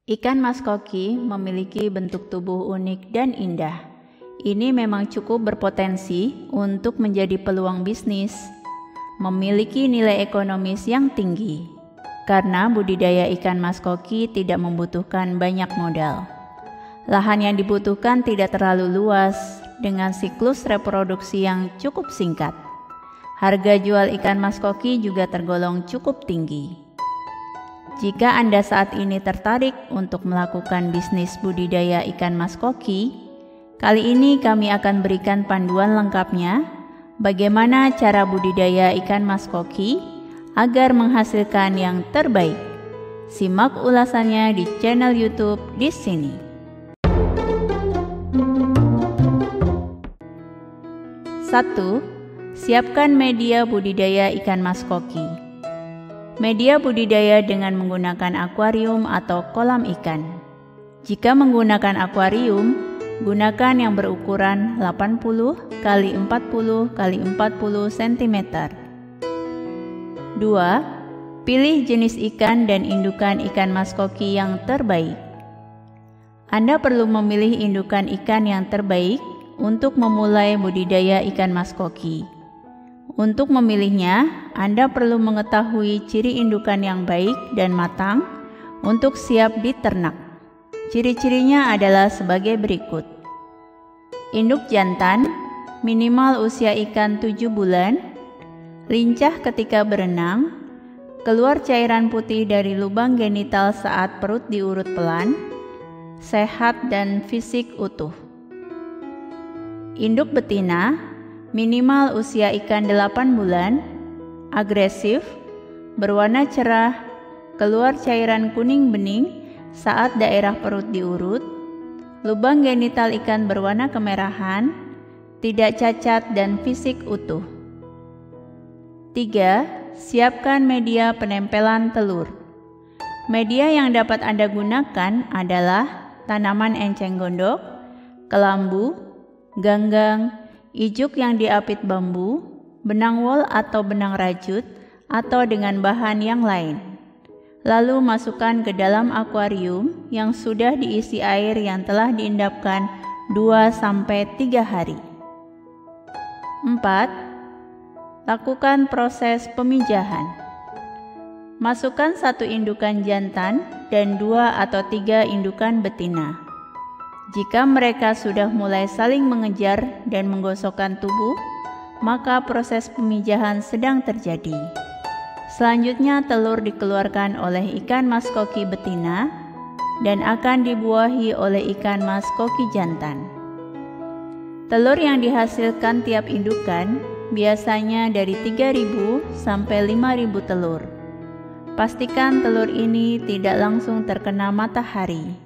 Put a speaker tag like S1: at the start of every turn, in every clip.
S1: Ikan mas koki memiliki bentuk tubuh unik dan indah. Ini memang cukup berpotensi untuk menjadi peluang bisnis. Memiliki nilai ekonomis yang tinggi, karena budidaya ikan mas koki tidak membutuhkan banyak modal. Lahan yang dibutuhkan tidak terlalu luas, dengan siklus reproduksi yang cukup singkat. Harga jual ikan mas koki juga tergolong cukup tinggi. Jika Anda saat ini tertarik untuk melakukan bisnis budidaya ikan mas koki, kali ini kami akan berikan panduan lengkapnya bagaimana cara budidaya ikan mas koki agar menghasilkan yang terbaik. Simak ulasannya di channel YouTube di sini. Satu, siapkan media budidaya ikan mas koki. Media budidaya dengan menggunakan akuarium atau kolam ikan. Jika menggunakan akuarium, gunakan yang berukuran 80 x 40 x 40 cm. 2. Pilih jenis ikan dan indukan ikan mas koki yang terbaik. Anda perlu memilih indukan ikan yang terbaik untuk memulai budidaya ikan mas koki. Untuk memilihnya, Anda perlu mengetahui ciri indukan yang baik dan matang untuk siap diternak. Ciri-cirinya adalah sebagai berikut. Induk jantan, minimal usia ikan 7 bulan, lincah ketika berenang, keluar cairan putih dari lubang genital saat perut diurut pelan, sehat dan fisik utuh. Induk betina, minimal usia ikan 8 bulan, agresif, berwarna cerah, keluar cairan kuning bening saat daerah perut diurut, lubang genital ikan berwarna kemerahan, tidak cacat dan fisik utuh. 3. Siapkan media penempelan telur. Media yang dapat Anda gunakan adalah tanaman enceng gondok, kelambu, ganggang, ijuk yang diapit bambu, benang wol atau benang rajut, atau dengan bahan yang lain. Lalu masukkan ke dalam akuarium yang sudah diisi air yang telah diendapkan 2-3 hari. 4. Lakukan proses pemijahan. Masukkan 1 indukan jantan dan 2 atau 3 indukan betina. Jika mereka sudah mulai saling mengejar dan menggosokkan tubuh, maka proses pemijahan sedang terjadi. Selanjutnya telur dikeluarkan oleh ikan mas koki betina dan akan dibuahi oleh ikan mas koki jantan. Telur yang dihasilkan tiap indukan biasanya dari 3.000 sampai 5.000 telur. Pastikan telur ini tidak langsung terkena matahari.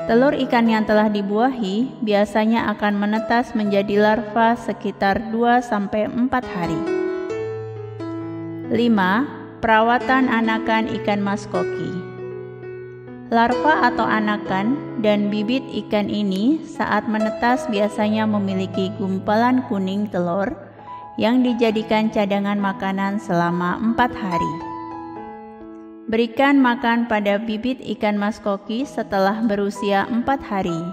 S1: Telur ikan yang telah dibuahi biasanya akan menetas menjadi larva sekitar 2-4 hari. 5. Perawatan anakan ikan mas koki. Larva atau anakan dan bibit ikan ini saat menetas biasanya memiliki gumpalan kuning telur yang dijadikan cadangan makanan selama 4 hari. Berikan makan pada bibit ikan mas koki setelah berusia 4 hari,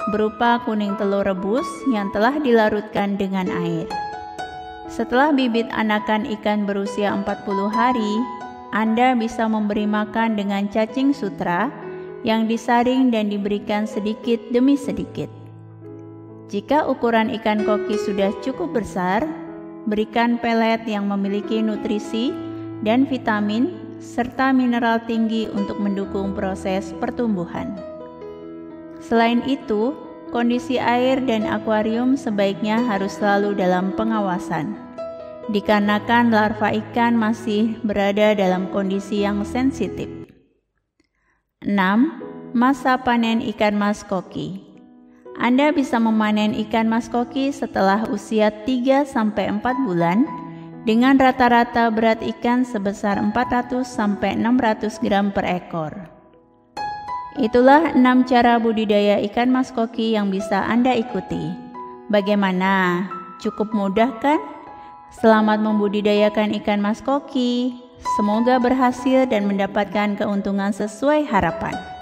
S1: berupa kuning telur rebus yang telah dilarutkan dengan air. Setelah bibit anakan ikan berusia 40 hari, Anda bisa memberi makan dengan cacing sutra yang disaring dan diberikan sedikit demi sedikit. Jika ukuran ikan koki sudah cukup besar, berikan pelet yang memiliki nutrisi dan vitamin serta mineral tinggi untuk mendukung proses pertumbuhan. Selain itu, kondisi air dan akuarium sebaiknya harus selalu dalam pengawasan, dikarenakan larva ikan masih berada dalam kondisi yang sensitif. 6. Masa panen ikan mas koki. Anda bisa memanen ikan mas koki setelah usia 3-4 bulan dengan rata-rata berat ikan sebesar 400-600 gram per ekor. Itulah 6 cara budidaya ikan mas koki yang bisa Anda ikuti. Bagaimana? Cukup mudah kan? Selamat membudidayakan ikan mas koki. Semoga berhasil dan mendapatkan keuntungan sesuai harapan.